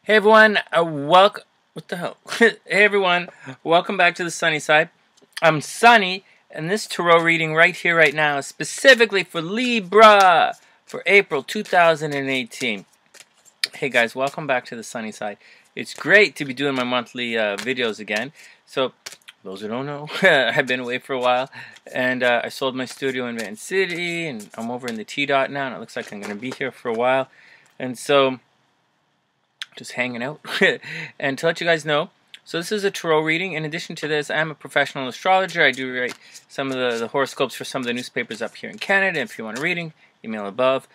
Hey everyone, welcome. What the hell? Hey everyone, welcome back to the Sunny Side. I'm Sunny, and this tarot reading right here, right now, is specifically for Libra for April 2018. Hey guys, welcome back to the Sunny Side. It's great to be doing my monthly videos again. So, those who don't know, I've been away for a while, and I sold my studio in Van City, and I'm over in the T-Dot now, and it looks like I'm going to be here for a while. And so, just hanging out. And to let you guys know, so this is a tarot reading. In addition to this, I am a professional astrologer. I do write some of the horoscopes for some of the newspapers up here in Canada. If you want a reading, email above,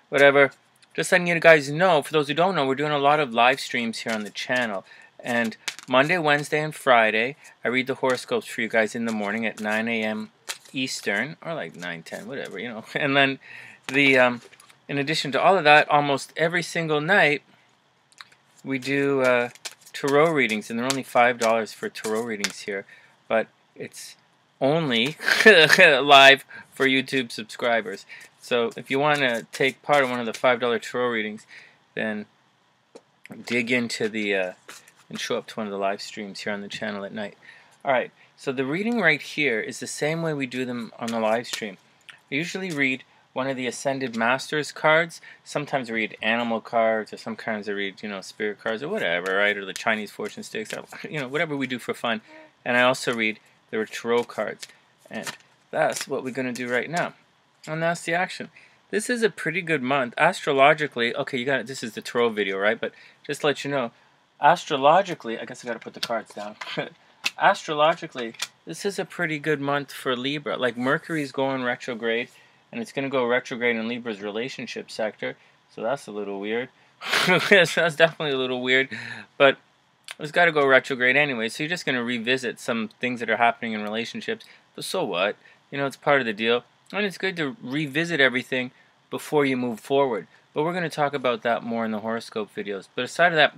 whatever. Just letting you guys know, for those who don't know, we're doing a lot of live streams here on the channel. And Monday, Wednesday, and Friday, I read the horoscopes for you guys in the morning at 9 a.m. Eastern, or like 9, 10, whatever, you know. And then in addition to all of that, almost every single night, we do tarot readings, and they're only $5 for tarot readings here, but it's only live for YouTube subscribers. So if you want to take part in one of the $5 tarot readings, then dig into the and show up to one of the live streams here on the channel at night. Alright, so the reading right here is the same way we do them on the live stream. I usually read one of the Ascended Masters cards. Sometimes I read animal cards, or sometimes I read, you know, spirit cards, or whatever, right? Or the Chinese fortune sticks, you know, whatever we do for fun. And I also read the tarot cards. And that's what we're going to do right now. And that's the action. This is a pretty good month. Astrologically, okay, you got it. This is the tarot video, right? But just to let you know, astrologically, I guess I got to put the cards down. Astrologically, this is a pretty good month for Libra. Like, Mercury's going retrograde, and it's going to go retrograde in Libra's relationship sector. So that's a little weird. That's definitely a little weird. But it's got to go retrograde anyway. So you're just going to revisit some things that are happening in relationships. But so what? You know, it's part of the deal. And it's good to revisit everything before you move forward. But we're going to talk about that more in the horoscope videos. But aside of that,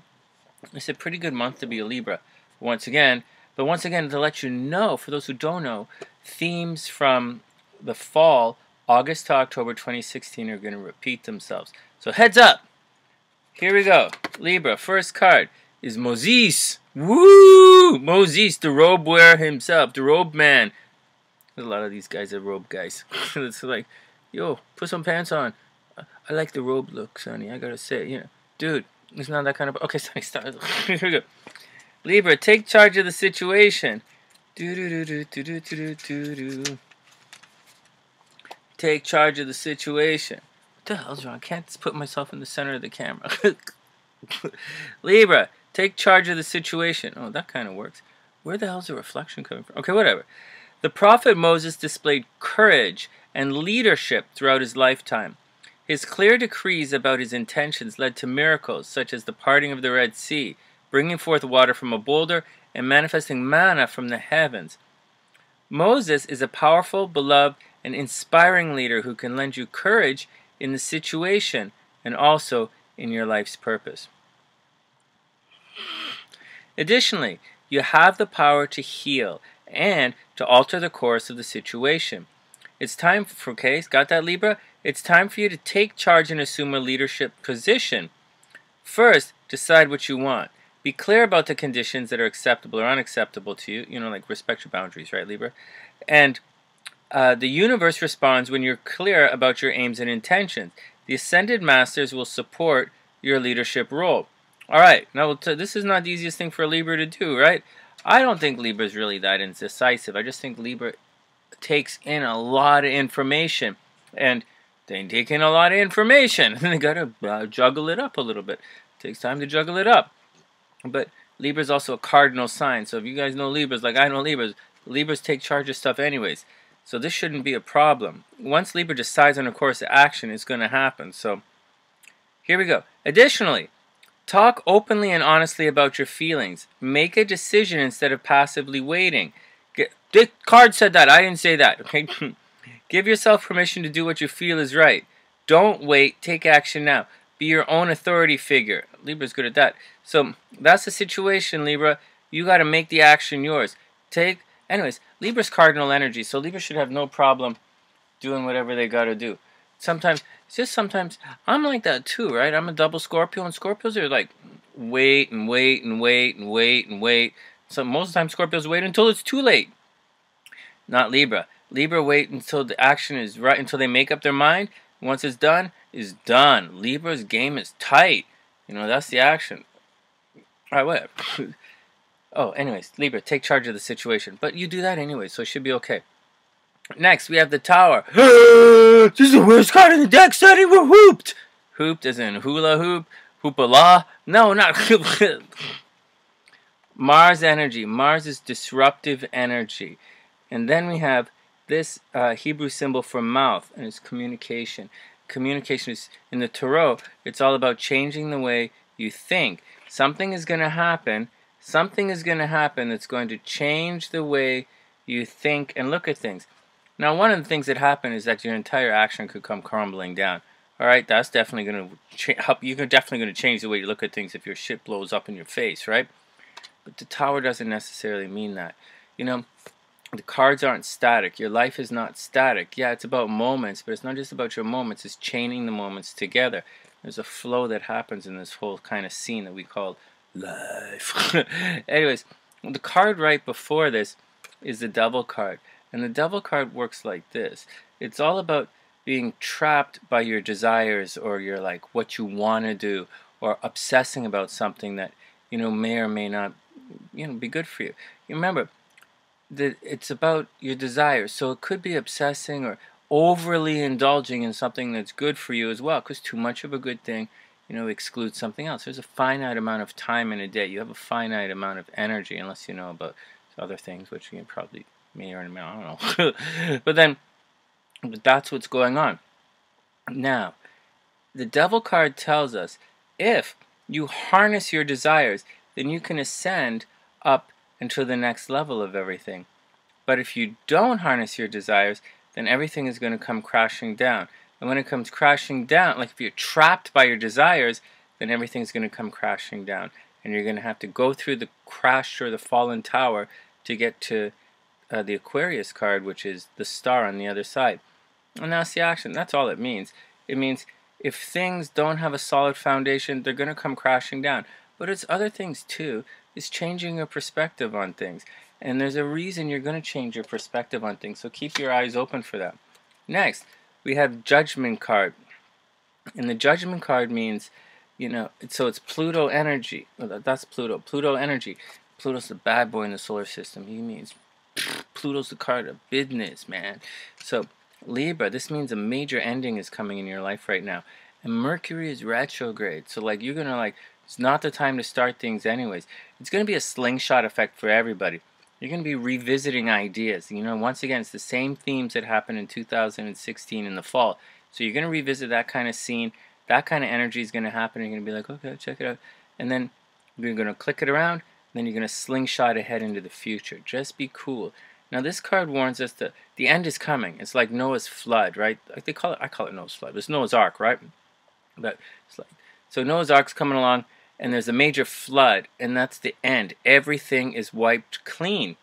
it's a pretty good month to be a Libra. Once again, to let you know, for those who don't know, themes from the fall, August to October 2016, are going to repeat themselves. So heads up! Here we go. Libra, first card is Moses. Woo! Moses, the robe wearer himself, the robe man. A lot of these guys are robe guys. It's like, yo, put some pants on. I like the robe look, Sonny. I gotta say, you know, dude, it's not that kind of. Okay, Sonny, stop. Here we go. Libra, take charge of the situation. Do do do do do do do do do. Take charge of the situation. What the hell's wrong? I can't just put myself in the center of the camera. Libra, take charge of the situation. Oh, that kind of works. Where the hell's the reflection coming from? Okay, whatever. The prophet Moses displayed courage and leadership throughout his lifetime. His clear decrees about his intentions led to miracles such as the parting of the Red Sea, bringing forth water from a boulder, and manifesting manna from the heavens. Moses is a powerful, beloved, and inspiring leader who can lend you courage in the situation and also in your life's purpose. Additionally, you have the power to heal and to alter the course of the situation. It's time for, okay, got that, Libra? It's time for you to take charge and assume a leadership position. First, decide what you want. Be clear about the conditions that are acceptable or unacceptable to you. You know, like respect your boundaries, right, Libra? And the universe responds when you're clear about your aims and intentions. The Ascended Masters will support your leadership role. Alright, now this is not the easiest thing for a Libra to do, right? I don't think Libra is really that indecisive. I just think Libra takes in a lot of information. And they take in a lot of information. They got to juggle it up a little bit. It takes time to juggle it up. But Libra is also a cardinal sign. So if you guys know Libras, like I know Libras, Libras take charge of stuff anyways. So this shouldn't be a problem. Once Libra decides on a course of action, it's going to happen. So here we go. Additionally, talk openly and honestly about your feelings. Make a decision instead of passively waiting. The card said that. I didn't say that. Okay. Give yourself permission to do what you feel is right. Don't wait. Take action now. Be your own authority figure. Libra's good at that. So that's the situation, Libra. You got to make the action yours. Anyways, Libra's cardinal energy, so Libra should have no problem doing whatever they got to do. Sometimes I'm like that too, right? I'm a double Scorpio, and Scorpios are like wait and wait and wait and wait and wait. So most of the time Scorpios wait until it's too late. Not Libra. Libra wait until the action is right, until they make up their mind. Once it's done, it's done. Libra's game is tight. You know, that's the action. Alright, whatever. Oh, anyways, Libra, take charge of the situation. But you do that anyway, so it should be okay. Next, we have the Tower. This is the worst card in the deck, Sonny. We're hooped. Hooped as in hula hoop, hoopala. No, not Mars energy. Mars is disruptive energy. And then we have this Hebrew symbol for mouth, and it's communication. Communication is, in the Tarot, it's all about changing the way you think. Something is going to happen. Something is going to happen that's going to change the way you think and look at things. Now, one of the things that happen is that your entire action could come crumbling down. All right, that's definitely going to help. You're definitely going to change the way you look at things if your shit blows up in your face, right? But the Tower doesn't necessarily mean that. You know, the cards aren't static. Your life is not static. Yeah, it's about moments, but it's not just about your moments. It's chaining the moments together. There's a flow that happens in this whole kind of scene that we call life. Anyways, the card right before this is the Devil card. And the Devil card works like this. It's all about being trapped by your desires, or your, like, what you want to do, or obsessing about something that, you know, may or may not, you know, be good for you. You remember that it's about your desires. So it could be obsessing or overly indulging in something that's good for you as well, because too much of a good thing, you know, excludes something else. There's a finite amount of time in a day. You have a finite amount of energy, unless you know about other things, which you probably may or may not, I don't know. But that's what's going on. Now, the Devil card tells us if you harness your desires, then you can ascend up into the next level of everything. But if you don't harness your desires, then everything is going to come crashing down. And when it comes crashing down, like if you're trapped by your desires, then everything's going to come crashing down. And you're going to have to go through the crash or the fallen tower to get to the Aquarius card, which is the star on the other side. And that's the action. That's all it means. It means if things don't have a solid foundation, they're going to come crashing down. But it's other things too. It's changing your perspective on things. And there's a reason you're going to change your perspective on things. So keep your eyes open for that. Next, we have Judgment card. And the Judgment card means, you know, so it's Pluto energy. That's Pluto. Pluto energy. Pluto's the bad boy in the solar system. He means Pluto's the card of business, man. So Libra, this means a major ending is coming in your life right now. And Mercury is retrograde. So like you're going to like, it's not the time to start things anyways. It's going to be a slingshot effect for everybody. You're going to be revisiting ideas. You know, once again, it's the same themes that happened in 2016 in the fall. So you're going to revisit that kind of scene. That kind of energy is going to happen. You're going to be like, okay, check it out. And then you're going to click it around. Then you're going to slingshot ahead into the future. Just be cool. Now this card warns us that the end is coming. It's like Noah's flood, right? Like they call it, I call it Noah's flood. It's Noah's Ark, right? But it's like, so Noah's Ark's coming along, and there's a major flood, and that's the end. Everything is wiped clean.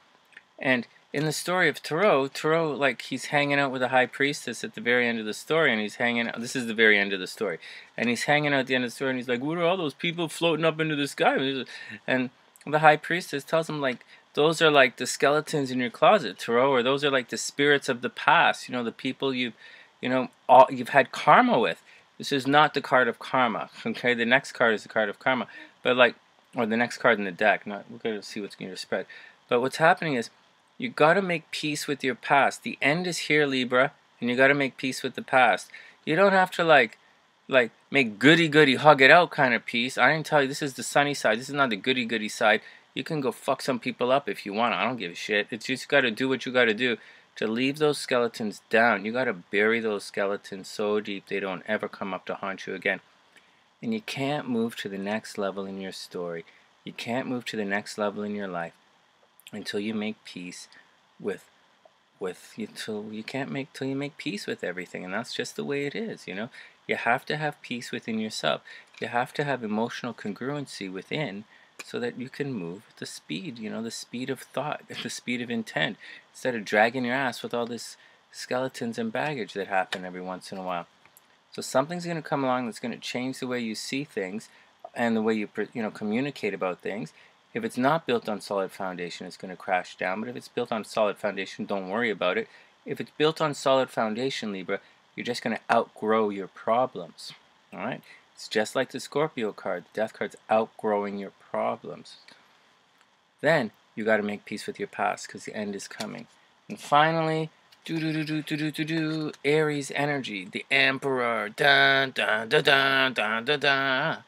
And in the story of Tarot, like he's hanging out with a high priestess at the very end of the story, and he's hanging out. This is the very end of the story, and he's hanging out at the end of the story, and he's like, "What are all those people floating up into the sky?" And the high priestess tells him, like, those are like the skeletons in your closet, Tarot, or those are like the spirits of the past. You know, the people you've had karma with. This is not the card of karma. Okay, the next card is the card of karma, but like, or the next card in the deck. We're going to see what's going to spread. But what's happening is you got to make peace with your past. The end is here, Libra, and you got to make peace with the past. You don't have to like make goody hug it out kind of peace. I didn't tell you this is the sunny side. This is not the goody side. You can go fuck some people up if you want. I don't give a shit. It's just got to do what you got to do to leave those skeletons down. You got to bury those skeletons so deep they don't ever come up to haunt you again. And you can't move to the next level in your story. You can't move to the next level in your life until you make peace till you make peace with everything. And that's just the way it is, you know. You have to have peace within yourself. You have to have emotional congruency within, so that you can move at the speed, you know, the speed of thought, the speed of intent, instead of dragging your ass with all this skeletons and baggage that happen every once in a while. So something's going to come along that's going to change the way you see things. and the way you communicate about things. If it's not built on solid foundation, it's going to crash down. But if it's built on solid foundation, don't worry about it. If it's built on solid foundation, Libra, you're just going to outgrow your problems. All right? It's just like the Scorpio card. The Death card's outgrowing your problems. Then you got to make peace with your past because the end is coming. And finally, Aries energy, the Emperor. Dun dun dun dun dun dun dun.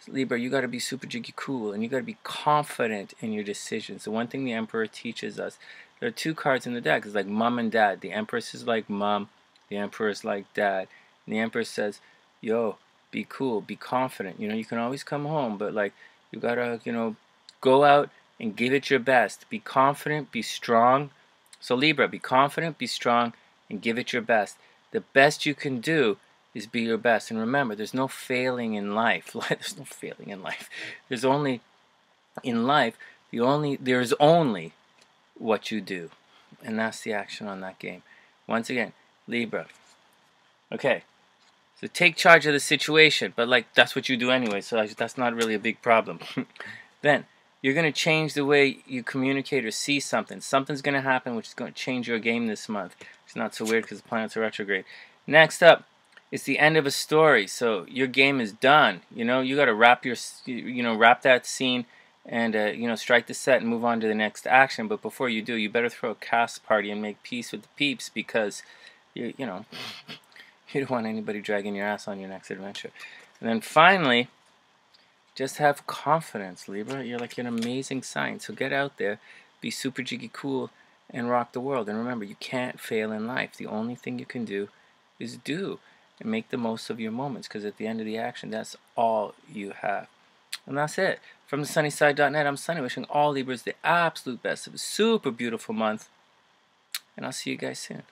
Libra, you got to be super jiggy cool, and you got to be confident in your decisions. The one thing the Emperor teaches us, there are two cards in the deck. It's like mom and dad. The Empress is like mom. The Emperor is like dad. And the Emperor says, yo, be cool, be confident. You know, you can always come home, but like you got to, go out and give it your best. Be confident, be strong. So Libra, be confident, be strong, and give it your best. The best you can do is be your best. And remember, there's no failing in life. There's no failing in life. There's only, in life, there's only what you do. And that's the action on that game. Once again, Libra. Okay. So take charge of the situation. But like, that's what you do anyway. So that's not really a big problem. Then, you're going to change the way you communicate or see something. Something's going to happen which is going to change your game this month. It's not so weird because the planets are retrograde. Next up, it's the end of a story. So your game is done. You got to wrap wrap that scene and strike the set and move on to the next action. But before you do, you better throw a cast party and make peace with the peeps because you don't want anybody dragging your ass on your next adventure. And then finally, just have confidence, Libra. You're like an amazing sign. So get out there, be super jiggy cool, and rock the world. And remember, you can't fail in life. The only thing you can do is do and make the most of your moments, because at the end of the action, that's all you have. And that's it. From TheSunnySide.net, I'm Sonny, wishing all Libras the absolute best of a super beautiful month. And I'll see you guys soon.